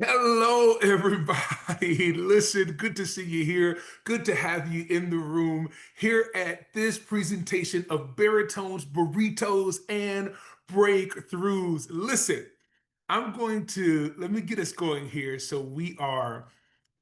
Hello, everybody. Listen, good to see you here. Good to have you in the room here at this presentation of Baritones, Burritos, and Breakthroughs. Listen, let me get us going here so we are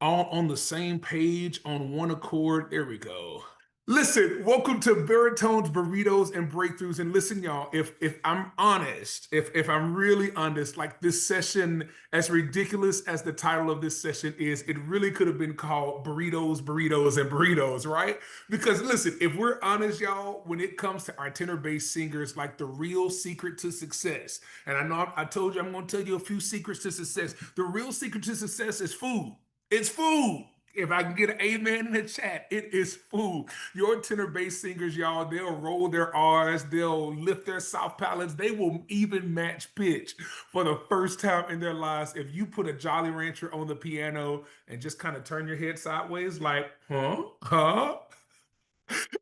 all on the same page, on one accord. There we go. Listen, welcome to Baritones, Burritos, and Breakthroughs. And listen, y'all, if I'm honest, if I'm really honest, like this session, as ridiculous as the title of this session is, it really could have been called Burritos, Burritos, and Burritos, right? Because listen, if we're honest, y'all, when it comes to our tenor-based singers, like the real secret to success, and I know I told you I'm going to tell you a few secrets to success. The real secret to success is food. It's food. If I can get an amen in the chat, it is food. Your tenor bass singers, y'all, they'll roll their R's, they'll lift their soft palates, they will even match pitch for the first time in their lives. If you put a Jolly Rancher on the piano and just kind of turn your head sideways, like, huh?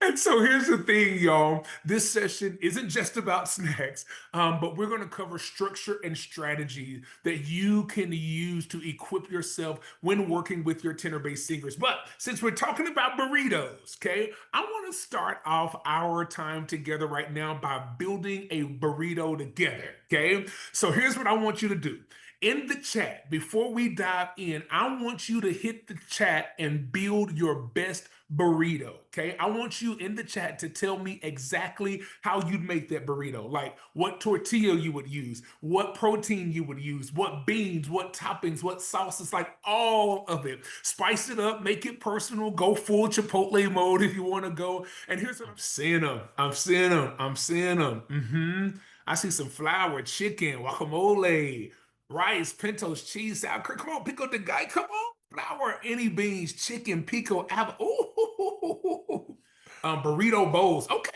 And so here's the thing, y'all. This session isn't just about snacks, but we're going to cover structure and strategy that you can use to equip yourself when working with your tenor-based singers. But since we're talking about burritos, okay, I want to start off our time together right now by building a burrito together, okay? So here's what I want you to do. In the chat, before we dive in, I want you to hit the chat and build your best burrito. Okay. I want you in the chat to tell me exactly how you'd make that burrito. Like what tortilla you would use, what protein you would use, what beans, what toppings, what sauces, like all of it. Spice it up, make it personal, go full Chipotle mode if you want to go. And here's what I'm seeing them. I'm seeing them. I'm seeing them. I see some flour, chicken, guacamole, rice, pintos, cheese, sour cream. Come on, pico de guy. Come on. Flour, any beans, chicken, pico, apple. Ooh. Burrito bowls. Okay.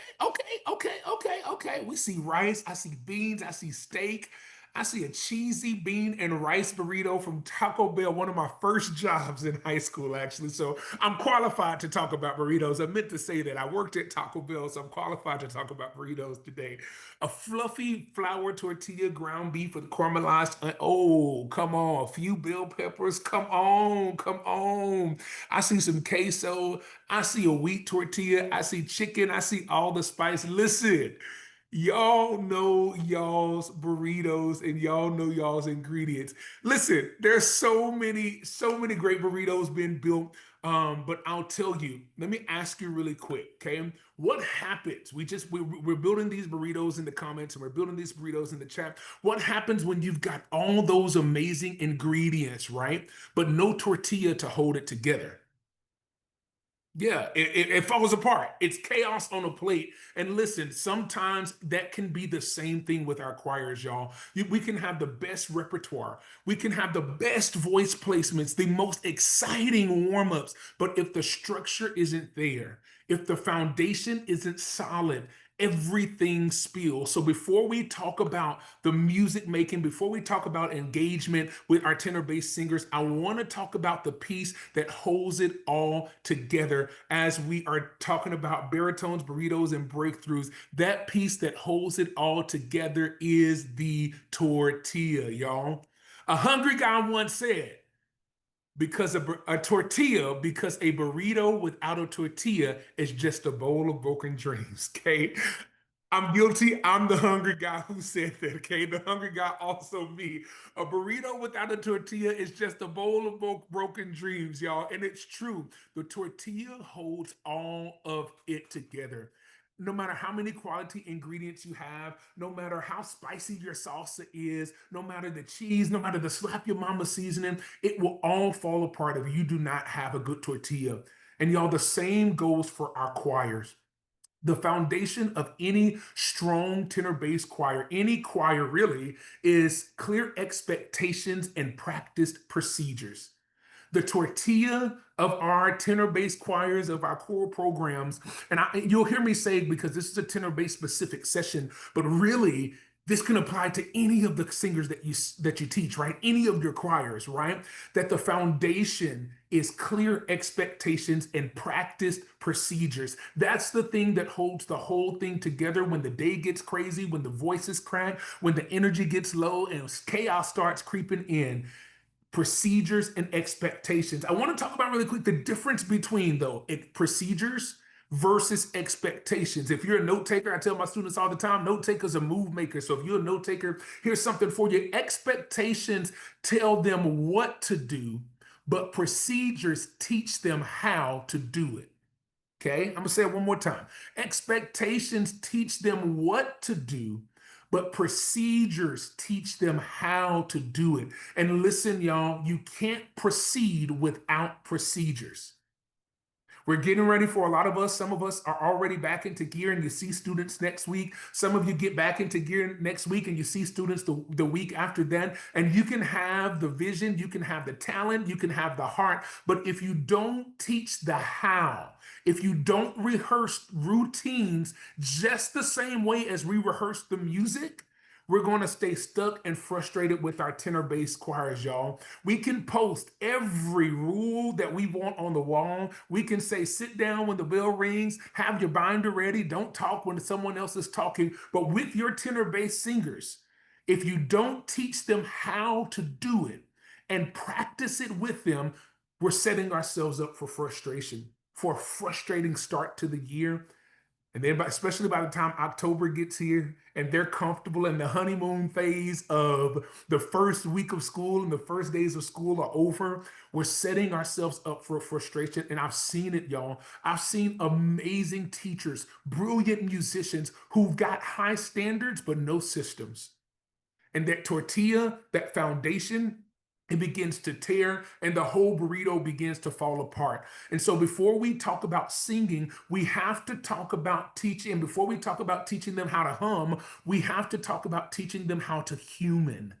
We see rice. I see beans. I see steak. I see a cheesy bean and rice burrito from Taco Bell, one of my first jobs in high school, actually. So I'm qualified to talk about burritos. I meant to say that I worked at Taco Bell, so I'm qualified to talk about burritos today. A fluffy flour tortilla, ground beef with caramelized. Oh, come on. A few bell peppers. Come on. Come on. I see some queso. I see a wheat tortilla. I see chicken. I see all the spice. Listen. Y'all know y'all's burritos and y'all know y'all's ingredients. Listen, there's so many great burritos being built. But I'll tell you, let me ask you really quick, okay? What happens? We're building these burritos in the comments and we're building these burritos in the chat. What happens when you've got all those amazing ingredients, right? But no tortilla to hold it together? Yeah, it falls apart. It's chaos on a plate. And listen, sometimes that can be the same thing with our choirs, y'all. We can have the best repertoire, we can have the best voice placements, the most exciting warm-ups. But if the structure isn't there, if the foundation isn't solid, everything spills. So before we talk about the music making, before we talk about engagement with our tenor bass singers, I want to talk about the piece that holds it all together as we are talking about baritones, burritos, and breakthroughs. That piece that holds it all together is the tortilla, y'all. A hungry guy once said, because a burrito without a tortilla is just a bowl of broken dreams. Okay. I'm guilty. I'm the hungry guy who said that. Okay. The hungry guy, also me. A burrito without a tortilla is just a bowl of broken dreams, y'all. And it's true. The tortilla holds all of it together. No matter how many quality ingredients you have, no matter how spicy your salsa is, no matter the cheese, no matter the slap your mama seasoning, it will all fall apart if you do not have a good tortilla. And y'all, the same goes for our choirs. The foundation of any strong tenor bass choir, any choir really, is clear expectations and practiced procedures. The tortilla of our tenor bass choirs, of our choral programs, and you'll hear me say, because this is a tenor bass specific session, but really this can apply to any of the singers that you teach, right? Any of your choirs, right? That the foundation is clear expectations and practiced procedures. That's the thing that holds the whole thing together when the day gets crazy, when the voices crack, when the energy gets low and chaos starts creeping in. procedures and expectations. I want to talk about really quick the difference between though procedures versus expectations. If you're a note taker, I tell my students all the time, note takers are move makers. So if you're a note taker, here's something for you. Expectations tell them what to do, but procedures teach them how to do it. Okay, I'm gonna say it one more time. Expectations teach them what to do, but procedures teach them how to do it. And listen, y'all, you can't proceed without procedures. We're getting ready for a lot of us. Some of us are already back into gear and you see students next week. Some of you get back into gear next week and you see students the week after then. And you can have the vision, you can have the talent, you can have the heart. But if you don't teach the how, if you don't rehearse routines just the same way as we rehearse the music, we're going to stay stuck and frustrated with our tenor bass choirs, y'all. We can post every rule that we want on the wall. We can say, sit down when the bell rings, have your binder ready, don't talk when someone else is talking. But with your tenor bass singers, if you don't teach them how to do it and practice it with them, we're setting ourselves up for frustration, for a frustrating start to the year. And then, especially by the time October gets here and they're comfortable in the honeymoon phase of the first week of school and the first days of school are over, we're setting ourselves up for frustration. And I've seen it, y'all. I've seen amazing teachers, brilliant musicians who've got high standards, but no systems. And that tortilla, that foundation, it begins to tear and the whole burrito begins to fall apart. And so before we talk about singing, we have to talk about teaching. And before we talk about teaching them how to hum, we have to talk about teaching them how to human.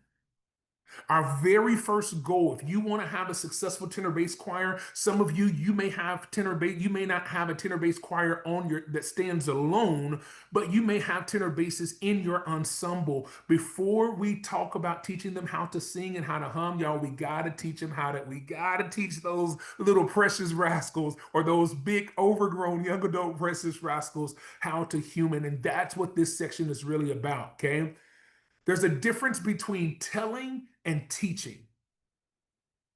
Our very first goal, if you want to have a successful tenor bass choir, some of you, you may have tenor bass, you may not have a tenor bass choir on your that stands alone, but you may have tenor basses in your ensemble. Before we talk about teaching them how to sing and how to hum, y'all, we gotta teach those little precious rascals or those big overgrown young adult precious rascals how to human. And that's what this section is really about, okay? There's a difference between telling and teaching.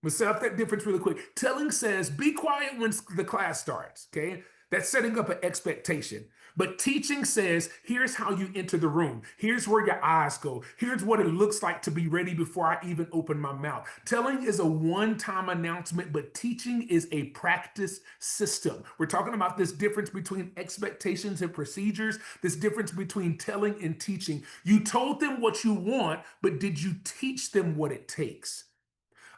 Let's set up that difference really quick. Telling says, be quiet when the class starts, okay? That's setting up an expectation. But teaching says, here's how you enter the room. Here's where your eyes go. Here's what it looks like to be ready before I even open my mouth. Telling is a one-time announcement, but teaching is a practice system. We're talking about this difference between expectations and procedures, this difference between telling and teaching. You told them what you want, but did you teach them what it takes?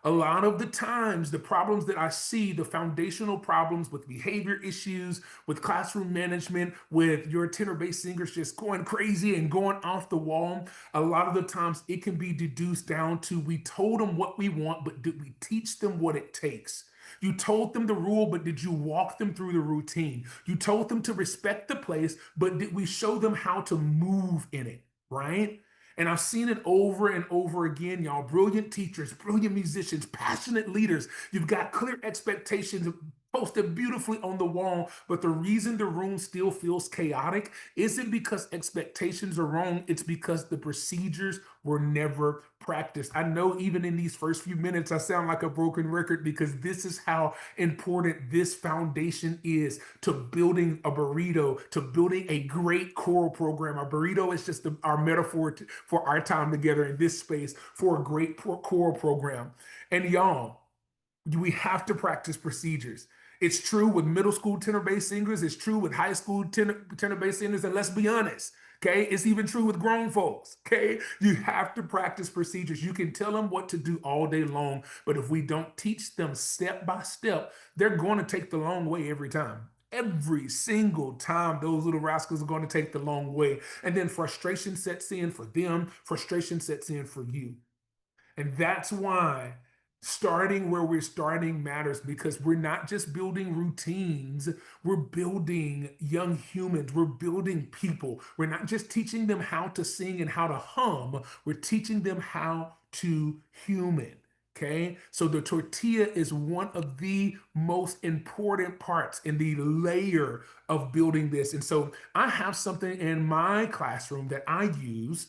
A lot of the times, the problems that I see, the foundational problems with behavior issues, with classroom management, with your tenor bass singers just going crazy and going off the wall, a lot of the times it can be deduced down to we told them what we want, but did we teach them what it takes? You told them the rule, but did you walk them through the routine? You told them to respect the place, but did we show them how to move in it, right? And I've seen it over and over again, y'all. Brilliant teachers, brilliant musicians, passionate leaders. You've got clear expectations posted beautifully on the wall, but the reason the room still feels chaotic isn't because expectations are wrong. It's because the procedures were never practiced. I know even in these first few minutes, I sound like a broken record because this is how important this foundation is to building a burrito, to building a great choral program. A burrito is just our metaphor for our time together in this space for a great choral program. And y'all, we have to practice procedures. It's true with middle school tenor bass singers. It's true with high school tenor bass singers. And let's be honest, okay? It's even true with grown folks, okay? You have to practice procedures. You can tell them what to do all day long, but if we don't teach them step by step, they're going to take the long way every time. Every single time, those little rascals are going to take the long way. And then frustration sets in for them, frustration sets in for you. And that's why starting where we're starting matters because we're not just building routines, we're building young humans, we're building people. We're not just teaching them how to sing and how to hum, we're teaching them how to human. Okay, so the tortilla is one of the most important parts in the layer of building this. And so I have something in my classroom that I use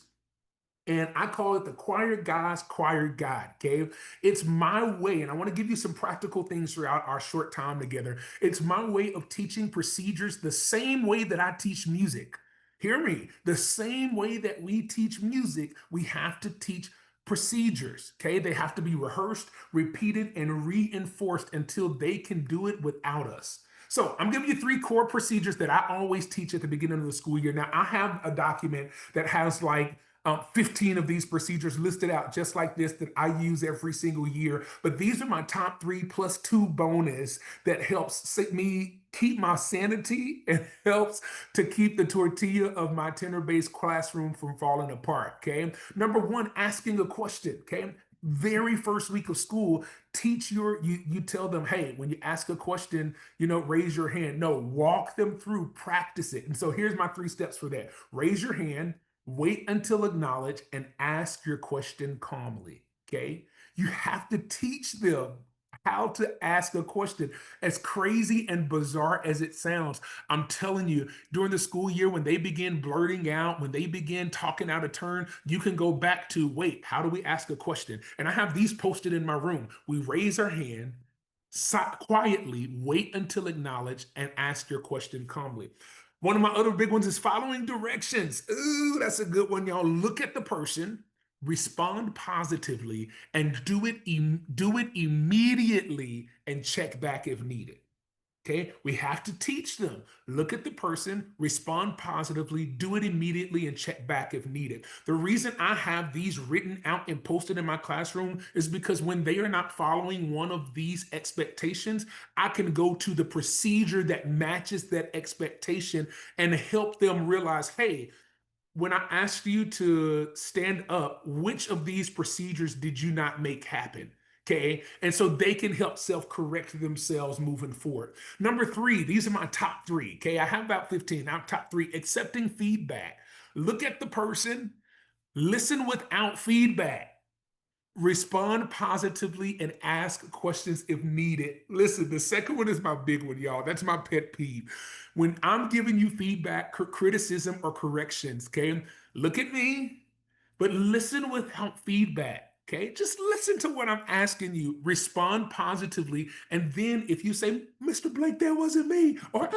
And I call it the choir guy's choir guide. Okay. It's my way, and I want to give you some practical things throughout our short time together. It's my way of teaching procedures the same way that I teach music. Hear me. The same way that we teach music, we have to teach procedures. Okay. They have to be rehearsed, repeated, and reinforced until they can do it without us. So I'm giving you three core procedures that I always teach at the beginning of the school year. Now, I have a document that has like 15 of these procedures listed out just like this that I use every single year. But these are my top three plus two bonus that helps me keep my sanity and helps to keep the tortilla of my tenor-based classroom from falling apart. Okay. Number one, asking a question. Okay. Very first week of school, you tell them, hey, when you ask a question, raise your hand. No, walk them through, practice it. And so here's my three steps for that. Raise your hand, wait until acknowledged, and ask your question calmly. Okay. You have to teach them how to ask a question. As crazy and bizarre as it sounds, I'm telling you, during the school year, when they begin blurting out, when they begin talking out of turn, you can go back to, wait, how do we ask a question? And I have these posted in my room. We raise our hand, quietly, wait until acknowledged, and ask your question calmly. One of my other big ones is following directions. Ooh, that's a good one, y'all. Look at the person, respond positively, and do it immediately and check back if needed. Okay, we have to teach them. Look at the person, respond positively, do it immediately, and check back if needed. The reason I have these written out and posted in my classroom is because when they are not following one of these expectations, I can go to the procedure that matches that expectation and help them realize, hey, when I asked you to stand up, which of these procedures did you not make happen? Okay. And so they can help self correct themselves moving forward. Number three, these are my top three. Okay. I have about 15. Now, top three, accepting feedback. Look at the person, listen without feedback. Respond positively and ask questions if needed. Listen, the second one is my big one, y'all. That's my pet peeve. When I'm giving you feedback, criticism, or corrections, okay, look at me, but listen without feedback. Okay, just listen to what I'm asking you, respond positively. And then if you say, Mr. Blake, that wasn't me, or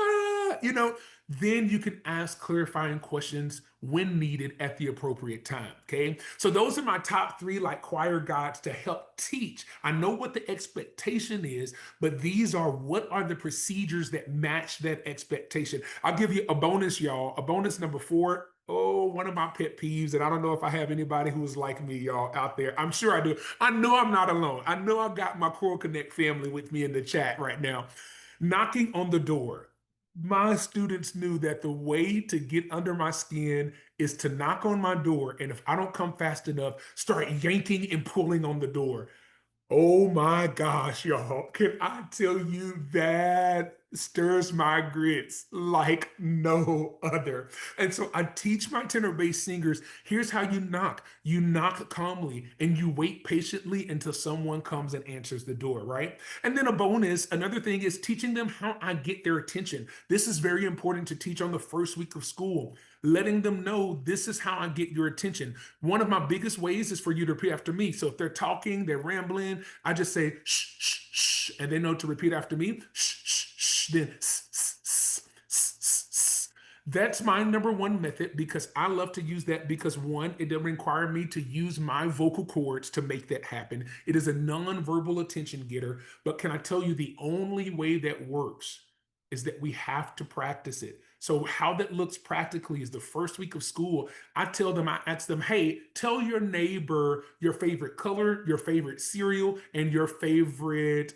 then you can ask clarifying questions when needed at the appropriate time. Okay. So those are my top three like choir guides to help teach. I know what the expectation is, but these are what are the procedures that match that expectation. I'll give you a bonus, y'all. A bonus number four. Oh, one of my pet peeves, and I don't know if I have anybody who's like me, y'all, out there. I'm sure I do. I know I'm not alone. I know I've got my Choral Connect family with me in the chat right now. Knocking on the door. My students knew that the way to get under my skin is to knock on my door. And if I don't come fast enough, start yanking and pulling on the door. Oh my gosh, y'all. Can I tell you that stirs my grits like no other? And so I teach my tenor bass singers here's how you knock. You knock calmly and you wait patiently until someone comes and answers the door, right? And then a bonus, another thing is teaching them how I get their attention. This is very important to teach on the first week of school, letting them know this is how I get your attention. One of my biggest ways is for you to repeat after me. So if they're talking, they're rambling, I just say shh, shh, shh, and they know to repeat after me. Shh, shh, shh, then s, s, s, s, s, s. That's my number one method because I love to use that because one, it doesn't require me to use my vocal cords to make that happen. It is a non-verbal attention getter. But can I tell you the only way that works is that we have to practice it. So how that looks practically is the first week of school, I ask them, hey, tell your neighbor your favorite color, your favorite cereal, and your favorite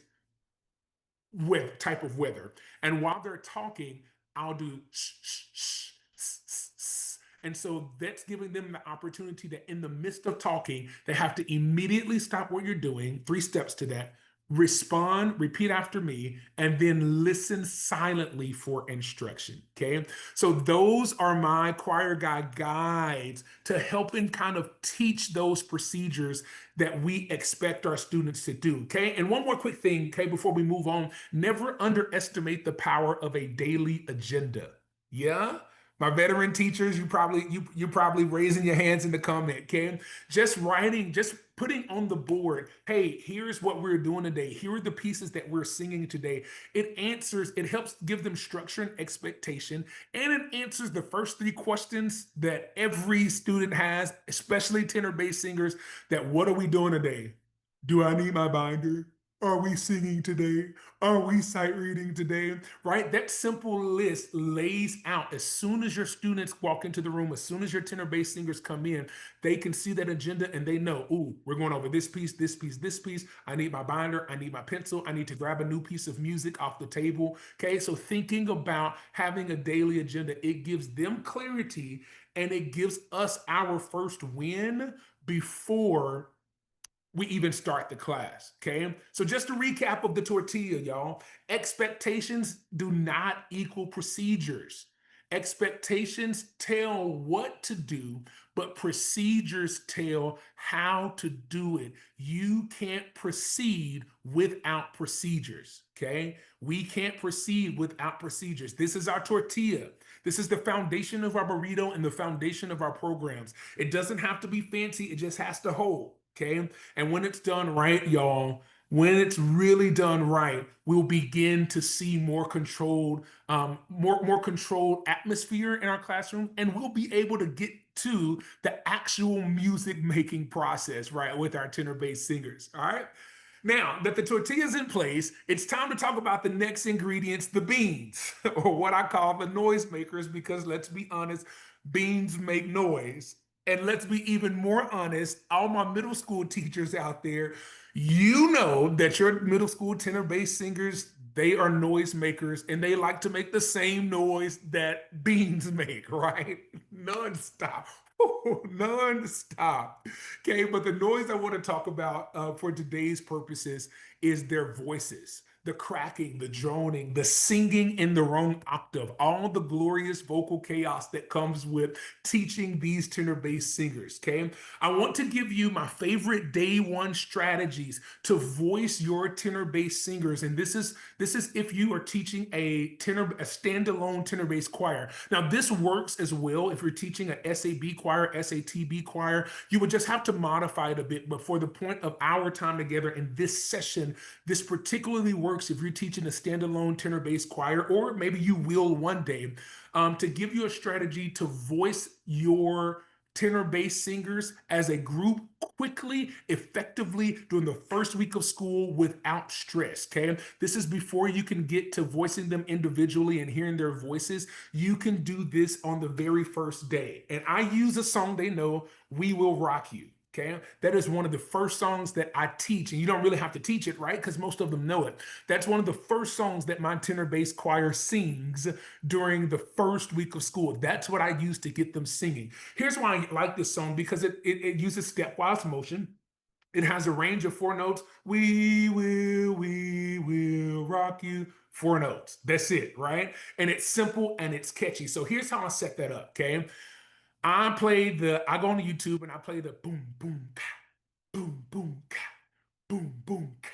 type of weather. And while they're talking, I'll do shh, shh, shh, shh, shh, shh. And so that's giving them the opportunity that in the midst of talking, they have to immediately stop what you're doing. Three steps to that. Respond, repeat after me, and then listen silently for instruction. Okay. So those are my choir guide guides to helping kind of teach those procedures that we expect our students to do. Okay. And one more quick thing, okay, before we move on, never underestimate the power of a daily agenda. Yeah. My veteran teachers, you're probably raising your hands in the comment, okay? Just writing, just putting on the board, hey, here's what we're doing today. Here are the pieces that we're singing today. It helps give them structure and expectation, and it answers the first three questions that every student has, especially tenor-based singers, that what are we doing today? Do I need my binder? Are we singing today? Are we sight reading today? Right? That simple list lays out as soon as your students walk into the room, as soon as your tenor-based singers come in, they can see that agenda and they know, ooh, we're going over this piece, this piece, this piece. I need my binder. I need my pencil. I need to grab a new piece of music off the table. Okay. So thinking about having a daily agenda, it gives them clarity and it gives us our first win before we even start the class. Okay. So just a recap of the tortilla, y'all. Expectations do not equal procedures. Expectations tell what to do, but procedures tell how to do it. You can't proceed without procedures. Okay. We can't proceed without procedures. This is our tortilla. This is the foundation of our burrito and the foundation of our programs. It doesn't have to be fancy, it just has to hold. Okay. And when it's done right, y'all, when it's really done right, we'll begin to see more controlled atmosphere in our classroom, and we'll be able to get to the actual music making process, right, with our tenor-based singers. All right. Now that the tortilla's in place, it's time to talk about the next ingredients, the beans, or what I call the noise makers, because let's be honest, beans make noise. And let's be even more honest, all my middle school teachers out there, you know that your middle school tenor-based singers, they are noise makers and they like to make the same noise that beans make, right? Nonstop. Non-stop. Okay, but the noise I want to talk about for today's purposes is their voices, the cracking, the droning, the singing in the wrong octave, all the glorious vocal chaos that comes with teaching these tenor-based singers. Okay, I want to give you my favorite day one strategies to voice your tenor-based singers, and this is if you are teaching a standalone tenor-based choir. Now, this works as well if you're teaching an SAB choir, SATB choir. You would just have to modify it a bit, but for the point of our time together in this session, this particularly works if you're teaching a standalone tenor-based choir, or maybe you will one day, to give you a strategy to voice your tenor-based singers as a group quickly, effectively during the first week of school without stress. Okay, this is before you can get to voicing them individually and hearing their voices. You can do this on the very first day, and I use a song they know, "We Will Rock You." Okay, that is one of the first songs that I teach, and you don't really have to teach it, right? Because most of them know it. That's one of the first songs that my tenor-based choir sings during the first week of school. That's what I use to get them singing. Here's why I like this song, because it uses stepwise motion. It has a range of four notes. We will rock you. Four notes. That's it, right? And it's simple and it's catchy. So here's how I set that up, okay? I go on YouTube and I play the boom, boom, ka, boom, boom, ka, boom, boom, ka.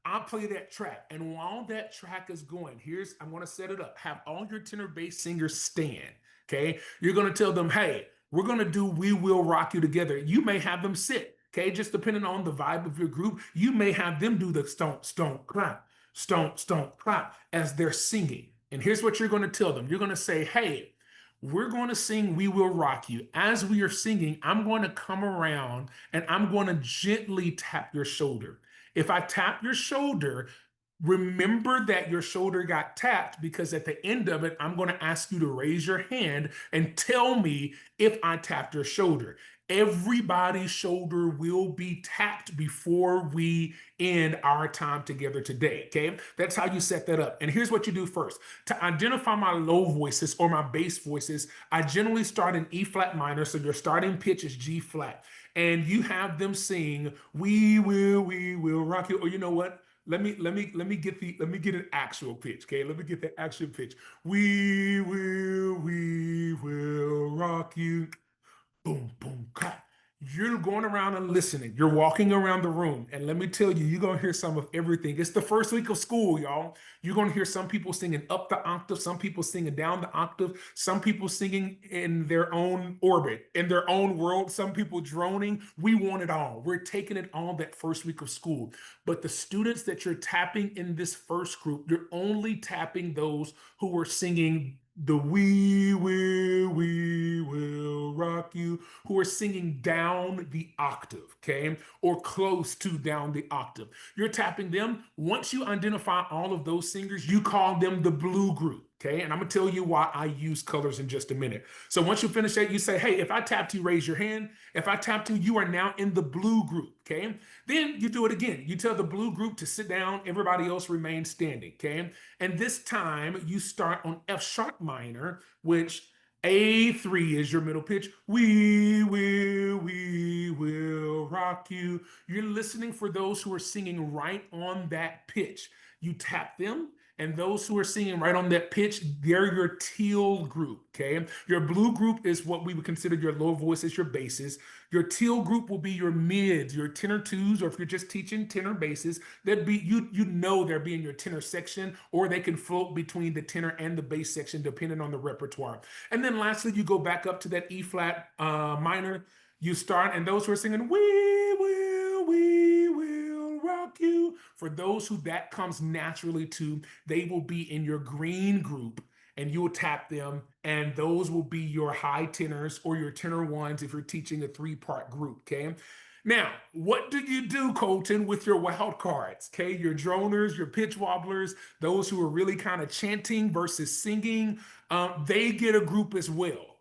I play that track. And while that track is going, I'm going to set it up. Have all your tenor bass singers stand. Okay. You're going to tell them, hey, we're going to do We Will Rock You together. You may have them sit. Okay. Just depending on the vibe of your group, you may have them do the stomp, stomp, clap, stomp, stomp, clap as they're singing. And here's what you're going to tell them. You're going to say, hey, we're going to sing We Will Rock You. As we are singing, I'm going to come around and I'm going to gently tap your shoulder. If I tap your shoulder, remember that your shoulder got tapped, because at the end of it, I'm going to ask you to raise your hand and tell me if I tapped your shoulder. Everybody's shoulder will be tapped before we end our time together today. Okay, that's how you set that up. And here's what you do first. To identify my low voices or my bass voices, I generally start in E flat minor, so your starting pitch is G flat, and you have them sing we will rock you. Or you know what? Let me get an actual pitch. Okay, let me get the actual pitch. We will rock you. Boom, boom, clap. you're going around and listening. You're walking around the room. And let me tell you, you're going to hear some of everything. It's the first week of school, y'all. You're going to hear some people singing up the octave, some people singing down the octave, some people singing in their own orbit, in their own world, some people droning. We want it all. We're taking it all that first week of school. But the students that you're tapping in this first group, you're only tapping those who are singing the we will rock you, who are singing down the octave, okay, or close to down the octave. You're tapping them. Once you identify all of those singers, you call them the blue group. Okay, and I'm gonna tell you why I use colors in just a minute. So once you finish that, you say, hey, if I tapped you, raise your hand. If I tapped you, you are now in the blue group. Okay, then you do it again. You tell the blue group to sit down, everybody else remains standing. Okay, and this time you start on F sharp minor, which A3 is your middle pitch. We will rock you. You're listening for those who are singing right on that pitch. You tap them, and those who are singing right on that pitch, they're your teal group, okay? Your blue group is what we would consider your low voices, your basses. Your teal group will be your mids, your tenor twos, or if you're just teaching tenor basses, that'd be you know they're being your tenor section, or they can float between the tenor and the bass section depending on the repertoire. And then lastly, you go back up to that E flat minor. You start, and those who are singing, we will rock you. For those who that comes naturally to, they will be in your green group, and you will tap them, and those will be your high tenors or your tenor ones if you're teaching a three-part group, okay? Now, what do you do, Colton, with your wild cards? Okay, your droners, your pitch wobblers, those who are really kind of chanting versus singing, they get a group as well.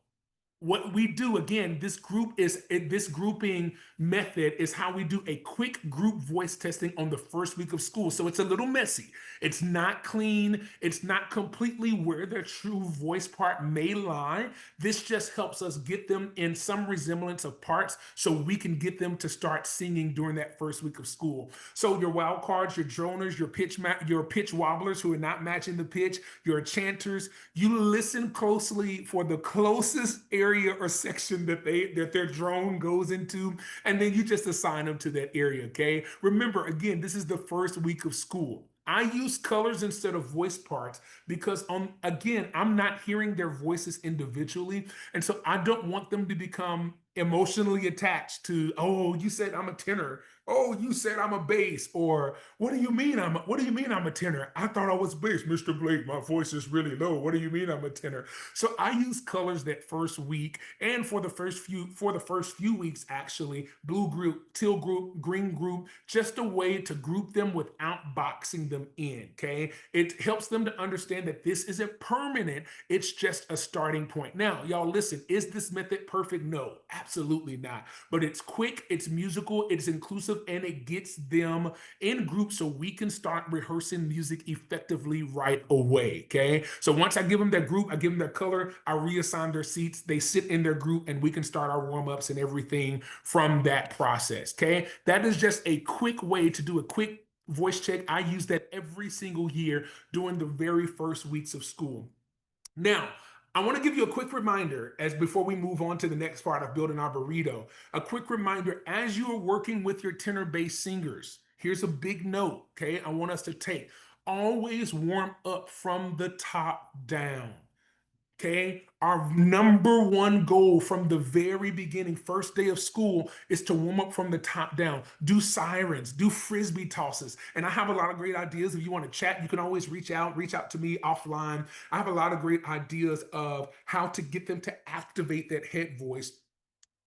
What we do again, this grouping method is how we do a quick group voice testing on the first week of school. So it's a little messy. It's not clean. It's not completely where their true voice part may lie. This just helps us get them in some resemblance of parts so we can get them to start singing during that first week of school. So your wild cards, your droners, your pitch wobblers who are not matching the pitch, your chanters, you listen closely for the closest area or section that their drone goes into, and then you just assign them to that area. Okay, remember, again, this is the first week of school. I use colors instead of voice parts because again, I'm not hearing their voices individually, and so I don't want them to become emotionally attached to, oh, you said I'm a tenor, oh, you said I'm a bass, or what do you mean I'm a tenor? I thought I was bass, Mr. Blake, my voice is really low. What do you mean I'm a tenor? So I use colors that first week, and for the first few weeks actually, blue group, teal group, green group, just a way to group them without boxing them in. Okay, it helps them to understand that this isn't permanent, it's just a starting point. Now y'all listen, is this method perfect? No, absolutely not, but it's quick, it's musical, it's inclusive, and it gets them in groups so we can start rehearsing music effectively right away. Okay, so once I give them their group, I give them their color, I reassign their seats, they sit in their group, and we can start our warm-ups and everything from that process. Okay, that is just a quick way to do a quick voice check. I use that every single year during the very first weeks of school. Now, I want to give you a quick reminder as before we move on to the next part of building our burrito. A quick reminder as you are working with your tenor bass singers. Here's a big note, okay? I want us to take. Always warm up from the top down. Okay, our number one goal from the very beginning, first day of school, is to warm up from the top down. Do sirens, do frisbee tosses. And I have a lot of great ideas. If you want to chat, you can always reach out to me offline. I have a lot of great ideas of how to get them to activate that head voice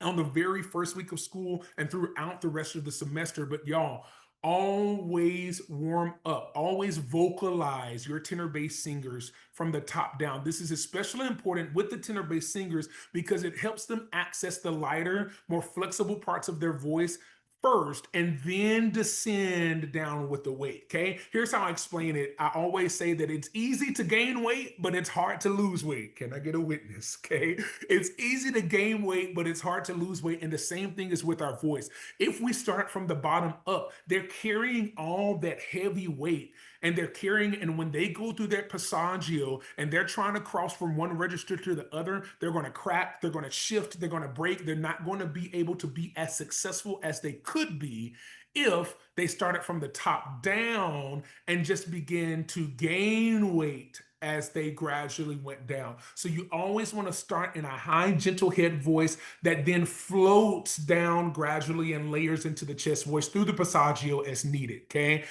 on the very first week of school and throughout the rest of the semester. But y'all, always warm up, always vocalize your tenor bass singers from the top down. This is especially important with the tenor bass singers because it helps them access the lighter, more flexible parts of their voice first and then descend down with the weight. Okay. Here's how I explain it. I always say that it's easy to gain weight, but it's hard to lose weight. Can I get a witness? Okay. It's easy to gain weight, but it's hard to lose weight. And the same thing is with our voice. If we start from the bottom up, they're carrying all that heavy weight and they're carrying, and when they go through that passaggio and they're trying to cross from one register to the other, they're going to crack, they're going to shift, they're going to break. They're not going to be able to be as successful as they could be if they started from the top down and just began to gain weight as they gradually went down. So you always want to start in a high, gentle head voice that then floats down gradually and layers into the chest voice through the passaggio as needed. Okay.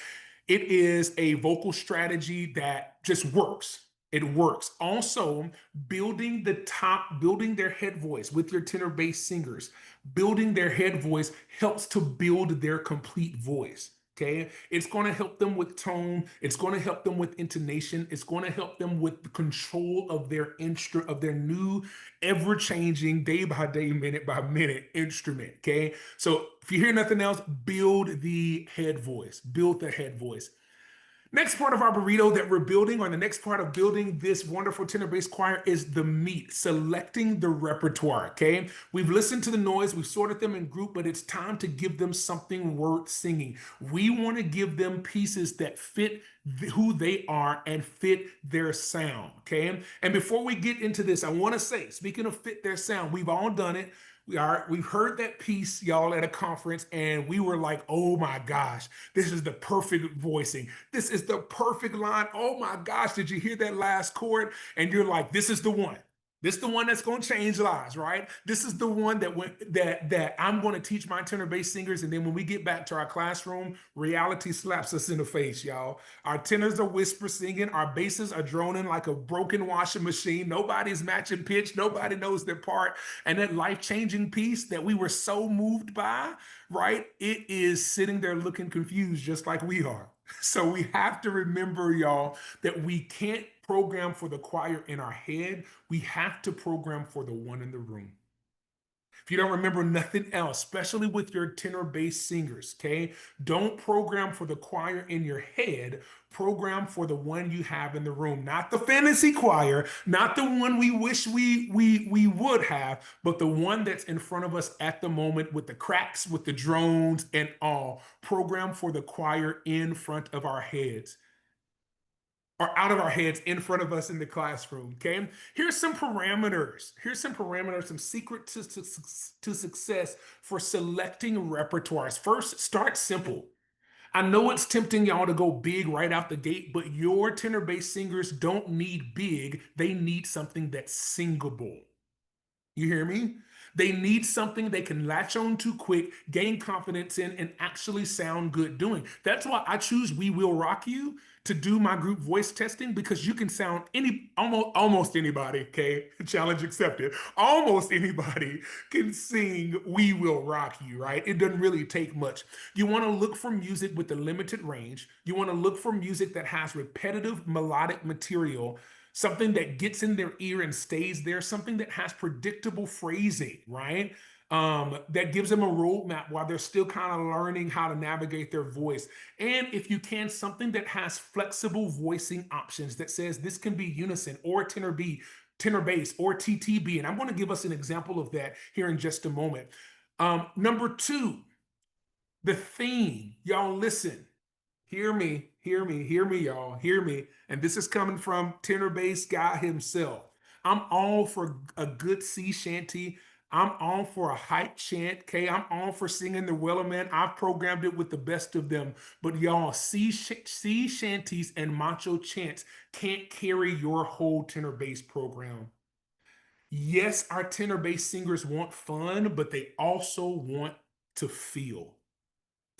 It is a vocal strategy that just works. It works. Also, building their head voice with your tenor bass singers, building their head voice helps to build their complete voice. Okay. It's going to help them with tone. It's going to help them with intonation. It's going to help them with the control of their instrument, of their new, ever changing, day by day, minute by minute instrument. Okay. So if you hear nothing else, build the head voice, build the head voice. Next part of our burrito that we're building, or the next part of building this wonderful tenor bass choir, is the meat, selecting the repertoire. Okay. We've listened to the noise, we've sorted them in group, but it's time to give them something worth singing. We want to give them pieces that fit who they are and fit their sound. Okay. And before we get into this, I want to say, speaking of fit their sound, we've all done it. We've heard that piece, y'all, at a conference, and we were like, oh my gosh, this is the perfect voicing. This is the perfect line. Oh my gosh, did you hear that last chord? And you're like, this is the one. This is the one that's going to change lives, right? This is the one that I'm going to teach my tenor bass singers. And then when we get back to our classroom, reality slaps us in the face, y'all. Our tenors are whisper singing. Our basses are droning like a broken washing machine. Nobody's matching pitch. Nobody knows their part. And that life-changing piece that we were so moved by, right? It is sitting there looking confused, just like we are. So we have to remember, y'all, that we can't program for the choir in our head. We have to program for the one in the room. If you don't remember nothing else, especially with your tenor bass singers, okay, don't program for the choir in your head. Program for the one you have in the room, not the fantasy choir, not the one we wish we would have, but the one that's in front of us at the moment with the cracks, with the drones and all. Program for the choir in front of our heads, or out of our heads, in front of us in the classroom. Okay. Here's some parameters. Here's some parameters, some secret to success for selecting repertoires. First, start simple. I know it's tempting y'all to go big right out the gate, but your tenor bass singers don't need big. They need something that's singable. You hear me? They need something they can latch on to quick, gain confidence in, and actually sound good doing. That's why I choose We Will Rock You to do my group voice testing, because you can sound almost anybody, okay? Challenge accepted. Almost anybody can sing We Will Rock You, right? It doesn't really take much. You want to look for music with a limited range. You want to look for music that has repetitive melodic material, something that gets in their ear and stays there, something that has predictable phrasing, right? That gives them a roadmap while they're still kind of learning how to navigate their voice. And if you can, something that has flexible voicing options that says this can be unison or tenor bass or TTB. And I'm going to give us an example of that here in just a moment. Number two, the theme. Y'all listen. Hear me, hear me, hear me, y'all, hear me. And this is coming from tenor bass guy himself. I'm all for a good sea shanty. I'm all for a hype chant. Okay, I'm all for singing the Wellerman. I've programmed it with the best of them. But y'all, sea shanties and macho chants can't carry your whole tenor bass program. Yes, our tenor bass singers want fun, but they also want to feel.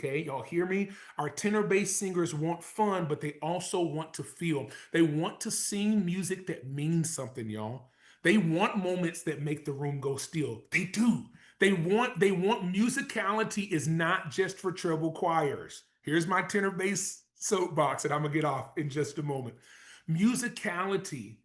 Okay, y'all hear me? Our tenor bass singers want fun, but they also want to feel. They want to sing music that means something, y'all. They want moments that make the room go still. They do. They want musicality is not just for treble choirs. Here's my tenor bass soapbox, and I'm gonna get off in just a moment. Musicality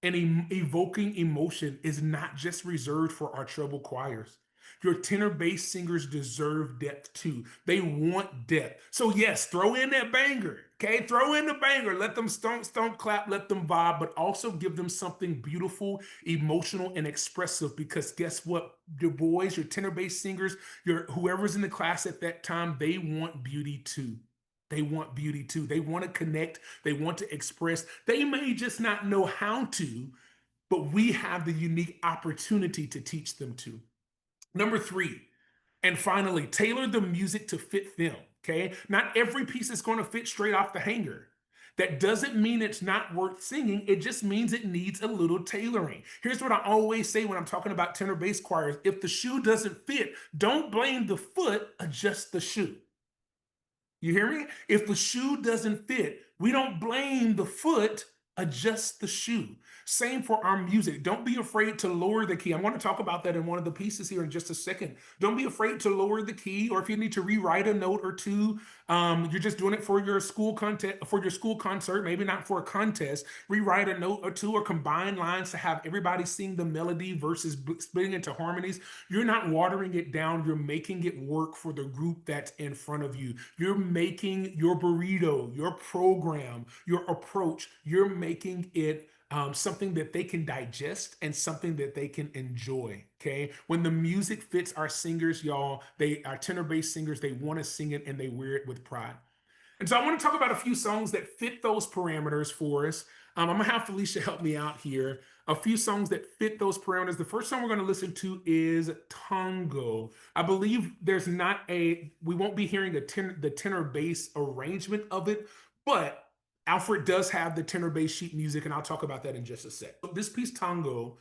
and evoking emotion is not just reserved for our treble choirs. Your tenor bass singers deserve depth too. They want depth. So yes, throw in that banger. Okay, throw in the banger. Let them stomp, stomp, clap, let them vibe, but also give them something beautiful, emotional, and expressive. Because guess what? Your boys, your tenor bass singers, your whoever's in the class at that time, they want beauty too. They want beauty too. They want to connect. They want to express. They may just not know how to, but we have the unique opportunity to teach them to. Number three, and finally, tailor the music to fit them. Okay. Not every piece is going to fit straight off the hanger. That doesn't mean it's not worth singing. It just means it needs a little tailoring. Here's what I always say when I'm talking about tenor bass choirs. If the shoe doesn't fit, don't blame the foot, adjust the shoe. You hear me? If the shoe doesn't fit, we don't blame the foot, adjust the shoe. Same for our music. Don't be afraid to lower the key. I want to talk about that in one of the pieces here in just a second. Don't be afraid to lower the key, or if you need to rewrite a note or two, you're just doing it for your school content, for your school concert, maybe not for a contest. Rewrite a note or two, or combine lines to have everybody sing the melody versus splitting into harmonies. You're not watering it down. You're making it work for the group that's in front of you. You're making your burrito, your program, your approach, you're making it something that they can digest and something that they can enjoy. Okay. When the music fits our singers, y'all, our tenor bass singers, they want to sing it and they wear it with pride. And so I want to talk about a few songs that fit those parameters for us. I'm going to have Felicia help me out here. A few songs that fit those parameters. The first song we're going to listen to is Tango. I believe we won't be hearing the tenor bass arrangement of it, but Alfred does have the tenor bass sheet music, and I'll talk about that in just a sec. This piece, Tango,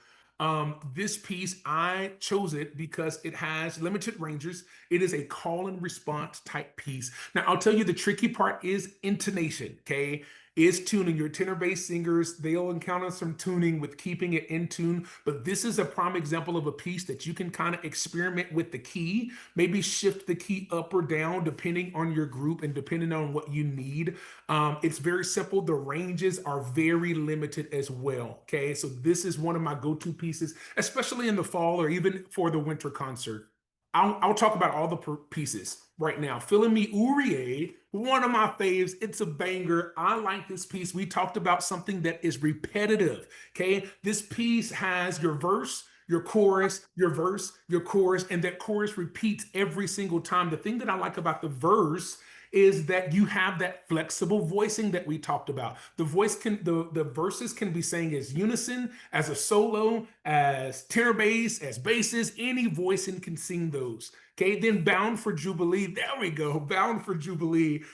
this piece, I chose it because it has limited ranges. It is a call and response type piece. Now, I'll tell you the tricky part is intonation, okay? Is tuning. Your tenor bass singers, they'll encounter some tuning with keeping it in tune, but this is a prime example of a piece that you can kind of experiment with the key, maybe shift the key up or down depending on your group and depending on what you need. It's very simple. The ranges are very limited as well, okay? So this is one of my go-to pieces, especially in the fall or even for the winter concert. I'll talk about all the pieces right now. Feeling Me Uriye, one of my faves. It's a banger. I like this piece. We talked about something that is repetitive, okay? This piece has your verse, your chorus, your verse, your chorus, and that chorus repeats every single time. The thing that I like about the verse is that you have that flexible voicing that we talked about. The verses can be sang as unison, as a solo, as tenor bass, as basses. Any voicing can sing those. Okay, then Bound for Jubilee. There we go, Bound for Jubilee.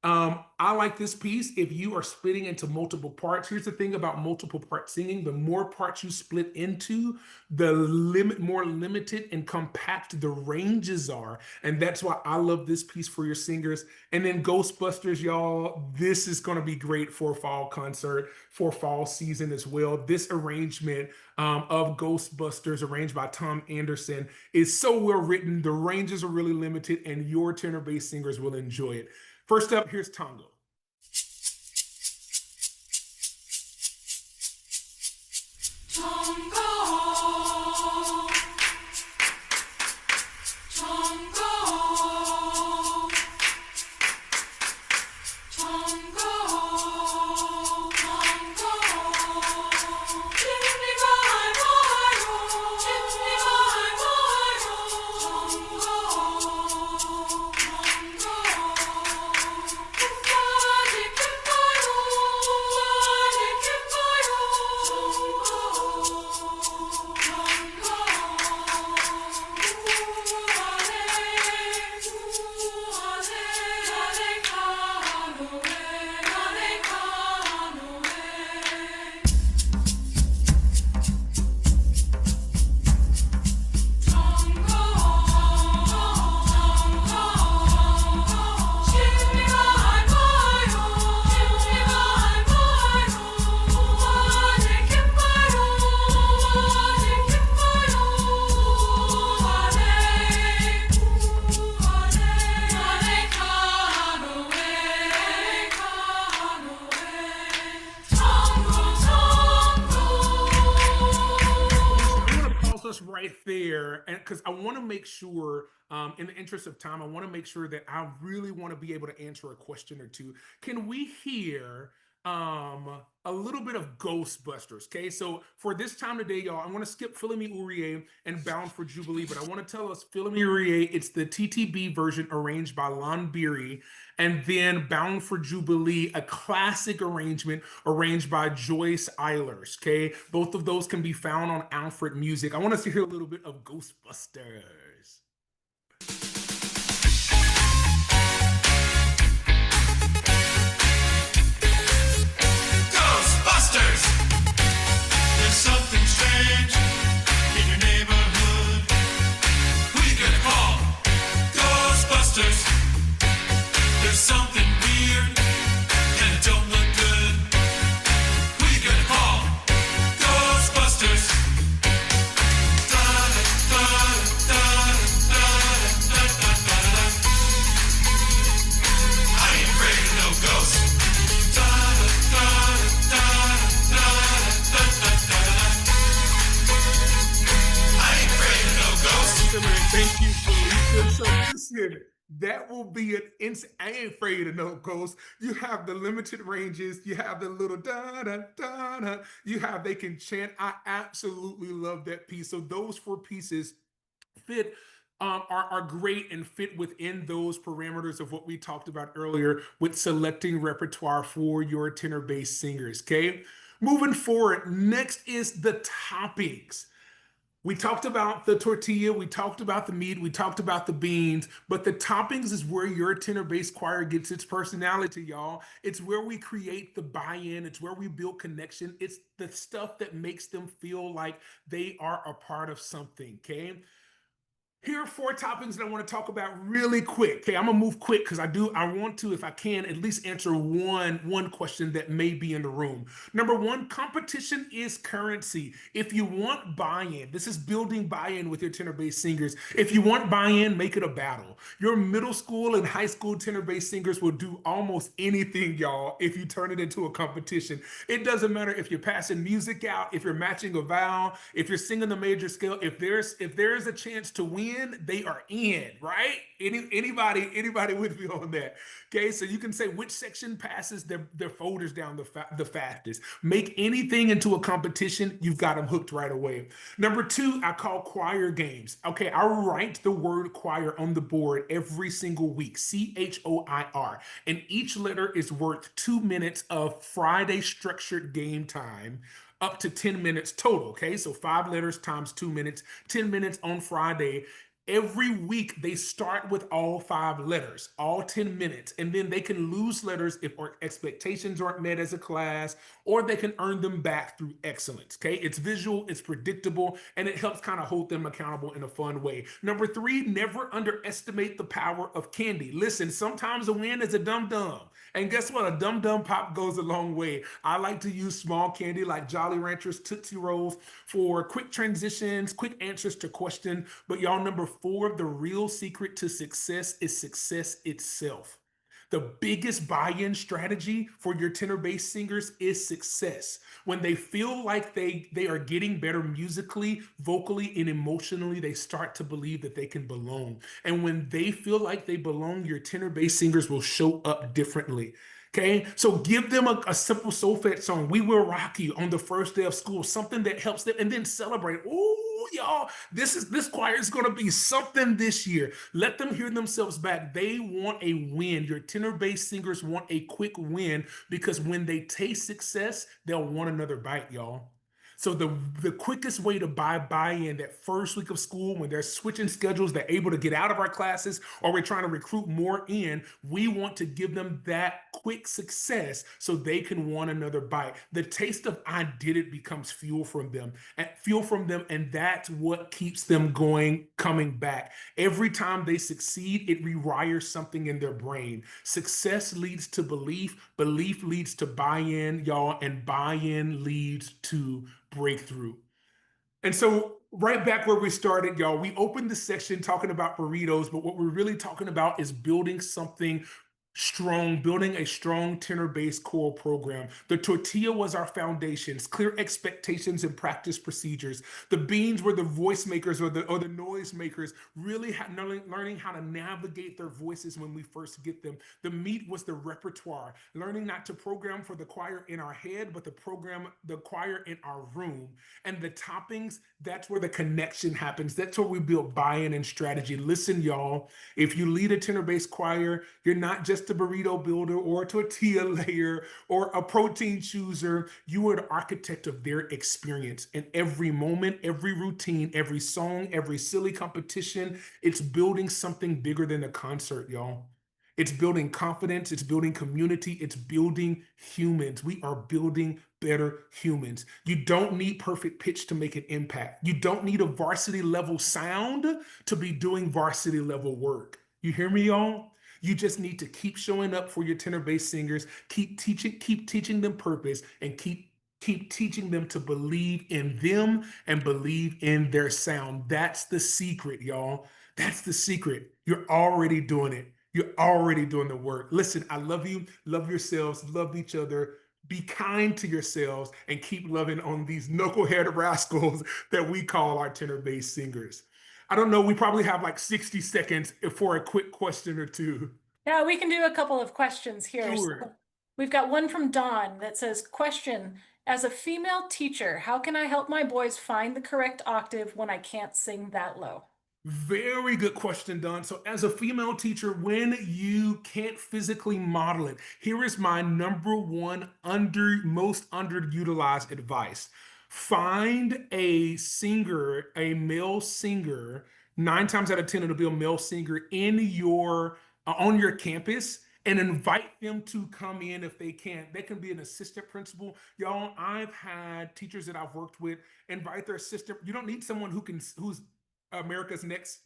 I like this piece if you are splitting into multiple parts. Here's the thing about multiple part singing. The more parts you split into, the more limited and compact the ranges are. And that's why I love this piece for your singers. And then Ghostbusters, y'all, this is going to be great for a fall concert, for fall season as well. This arrangement of Ghostbusters, arranged by Tom Anderson, is so well written. The ranges are really limited, and your tenor bass singers will enjoy it. First up, here's Tango. Tango, tango, tango, tango. Give me my tango. us right there, and because I want to make sure, in the interest of time, I want to make sure that I really want to be able to answer a question or two. Can we hear a little bit of Ghostbusters? Okay, so for this time today, y'all, I'm going to skip Fill Me Urier and Bound for Jubilee, but I want to tell us Fill Me Urier, it's the TTB version arranged by Lon Beery, and then Bound for Jubilee, a classic arrangement arranged by Joyce Eilers. Okay, both of those can be found on Alfred Music. I want us to hear a little bit of Ghostbusters. Ghostbusters! There's something strange in your neighborhood. Who you gonna call? Ghostbusters! There's something weird and it don't look good. Who you gonna call? Ghostbusters! I ain't afraid of no ghosts. I ain't afraid of no ghosts. Thank you, Felicia. So listen, that will be an instant. I ain't afraid of no ghosts. You have the limited ranges. You have the little da da da da. You have they can chant. I absolutely love that piece. So those four pieces fit are great and fit within those parameters of what we talked about earlier with selecting repertoire for your tenor bass singers. Okay, moving forward, next is the toppings. We talked about the tortilla, we talked about the meat, we talked about the beans, but the toppings is where your tenor bass choir gets its personality, y'all. It's where we create the buy-in, it's where we build connection. It's the stuff that makes them feel like they are a part of something, okay? Here are four toppings that I want to talk about really quick. Okay, I'm gonna move quick because I want to, if I can, at least answer one question that may be in the room. Number one, competition is currency. If you want buy-in, this is building buy-in with your tenor bass singers. If you want buy-in, make it a battle. Your middle school and high school tenor bass singers will do almost anything, y'all, if you turn it into a competition. It doesn't matter if you're passing music out, if you're matching a vowel, if you're singing the major scale, if there's a chance to win, they are in, right? Anybody with me on that? Okay, so you can say which section passes their folders down the fastest. Make anything into a competition, you've got them hooked right away. Number two, I call choir games. Okay, I write the word choir on the board every single week, CHOIR, and each letter is worth 2 minutes of Friday structured game time, up to 10 minutes total. Okay, so 5 letters times 2 minutes, 10 minutes on Friday. Every week they start with all 5 letters, all 10 minutes, and then they can lose letters if expectations aren't met as a class, or they can earn them back through excellence. Okay, it's visual, it's predictable, and it helps kind of hold them accountable in a fun way. Number three, never underestimate the power of candy. Listen, sometimes a win is a dum dum. And guess what? A Dum Dum Pop goes a long way. I like to use small candy like Jolly Ranchers, Tootsie Rolls for quick transitions, quick answers to question. But y'all, number four, the real secret to success is success itself. The biggest buy-in strategy for your tenor bass singers is success. When they feel like they are getting better musically, vocally, and emotionally, they start to believe that they can belong. And when they feel like they belong, your tenor bass singers will show up differently. Okay, so give them a simple solfege song, "We Will Rock You," on the first day of school, something that helps them, and then celebrate. Oh, y'all, this choir is going to be something this year. Let them hear themselves back. They want a win. Your tenor bass singers want a quick win because when they taste success, they'll want another bite, y'all. So the quickest way to buy-in that first week of school when they're switching schedules, they're able to get out of our classes, or we're trying to recruit more in, we want to give them that quick success so they can want another bite. The taste of "I did it" becomes fuel from them, and that's what keeps them going, coming back. Every time they succeed, it rewires something in their brain. Success leads to belief leads to buy-in, y'all, and buy-in leads to breakthrough. And so, right back where we started, y'all, we opened the section talking about burritos, but what we're really talking about is building something Building a strong tenor-based choral program. The tortilla was our foundations, clear expectations and practice procedures. The beans were the voice makers or the noise makers, really learning how to navigate their voices when we first get them. The meat was the repertoire, learning not to program for the choir in our head, but to program the choir in our room. And the toppings, that's where the connection happens. That's where we build buy-in and strategy. Listen, y'all, if you lead a tenor-based choir, you're not just a burrito builder or a tortilla layer or a protein chooser. You are the architect of their experience. And every moment, every routine, every song, every silly competition, it's building something bigger than a concert, y'all. It's building confidence, it's building community, it's building humans. We are building better humans. You don't need perfect pitch to make an impact. You don't need a varsity level sound to be doing varsity level work. You hear me, y'all? You just need to keep showing up for your tenor bass singers, keep teaching them purpose, and keep teaching them to believe in them and believe in their sound. That's the secret, y'all. That's the secret. You're already doing it. You're already doing the work. Listen, I love you. Love yourselves. Love each other. Be kind to yourselves and keep loving on these knucklehead rascals that we call our tenor bass singers. I don't know. We probably have like 60 seconds for a quick question or two. Yeah, we can do a couple of questions here. Sure. So we've got one from Dawn that says, question, as a female teacher, how can I help my boys find the correct octave when I can't sing that low? Very good question, Don. So, as a female teacher, when you can't physically model it, here is my number one most underutilized advice. Find a singer, a male singer, 9 times out of 10, it'll be a male singer in your on your campus. And invite them to come in if they can. They can be an assistant principal. Y'all, I've had teachers that I've worked with invite their assistant. You don't need someone who's America's next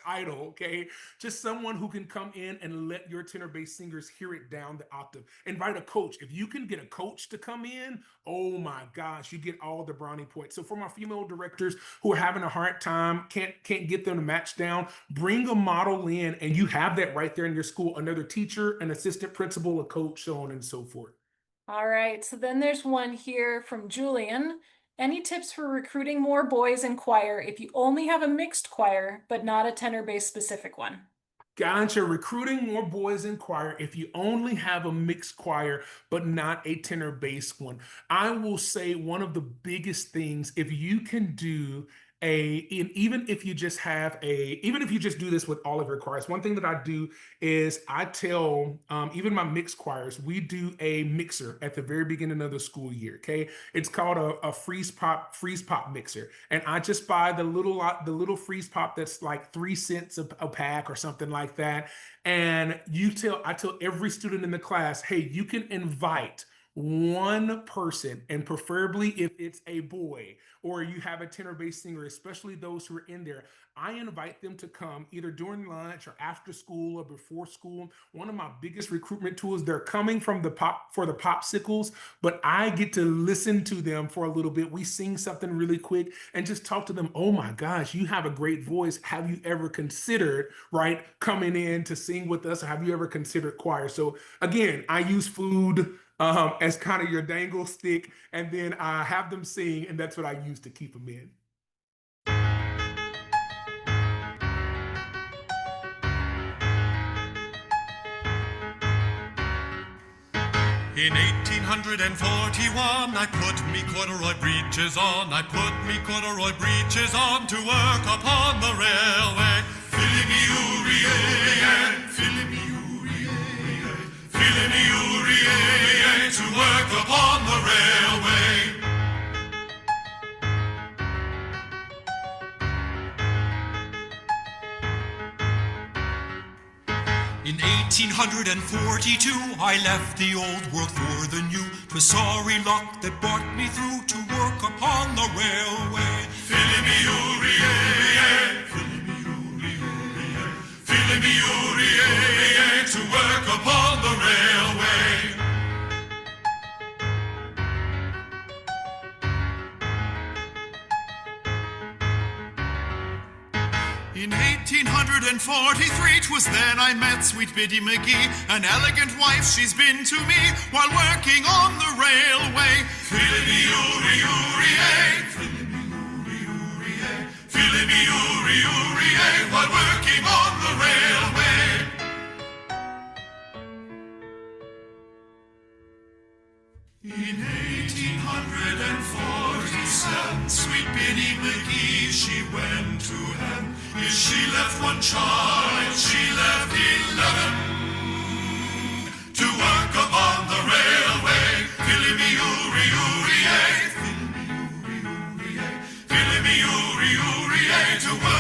idol, okay? Just someone who can come in and let your tenor bass singers hear it down the octave. Invite a coach. If you can get a coach to come in, oh my gosh, you get all the brownie points. So for my female directors who are having a hard time, can't get them to match down, bring a model in and you have that right there in your school, another teacher, an assistant principal, a coach, so on and so forth. All right, so then there's one here from Julian. Any tips for recruiting more boys in choir if you only have a mixed choir, but not a tenor bass specific one? Gotcha. Recruiting more boys in choir if you only have a mixed choir, but not a tenor bass one. I will say one of the biggest things, if you can do even if you just even if you just do this with all of your choirs, one thing that I do is I tell even my mixed choirs, we do a mixer at the very beginning of the school year. Okay. It's called a freeze pop mixer. And I just buy the little freeze pop that's like 3 cents a pack or something like that. And I tell every student in the class, hey, you can invite one person, and preferably if it's a boy or you have a tenor bass singer, especially those who are in there, I invite them to come either during lunch or after school or before school. One of my biggest recruitment tools, they're coming from the popsicles, but I get to listen to them for a little bit. We sing something really quick and just talk to them. Oh my gosh, you have a great voice. Have you ever considered, right, coming in to sing with us? Or have you ever considered choir? So again, I use food as kind of your dangle stick, and then I have them sing, and that's what I use to keep them in. In 1841, I put me corduroy breeches on. I put me corduroy breeches on to work upon the railway. Filly-me-oo-ree-ay, filly-me-oo-ree-ay, filly-me-oo-ree-ay, to work upon the railway. In 1842, I left the old world for the new. 'Twas sorry luck that brought me through to work upon the railway. Filly-me-oo-ree-ay, filly-me-oo-ree-ay, filly-me-oo-ree-ay, to work upon the railway. In 1843, 'twas then I met sweet Biddy McGee, an elegant wife she's been to me, while working on the railway. Fill-a-me-oorie-oorie-ay, fill-a-me-oorie-oorie-ay, fill-a-me-oorie-oorie-ay, while working on the railway. In 1847, sweet Biddy McGee, she went to heaven. If she left one child, she left 11 to work upon the railway. Fill-a-me-oorie-oorie-ay, fill-a-me-oorie-oorie-ay, fill-a-me-oorie-oorie-ay, to work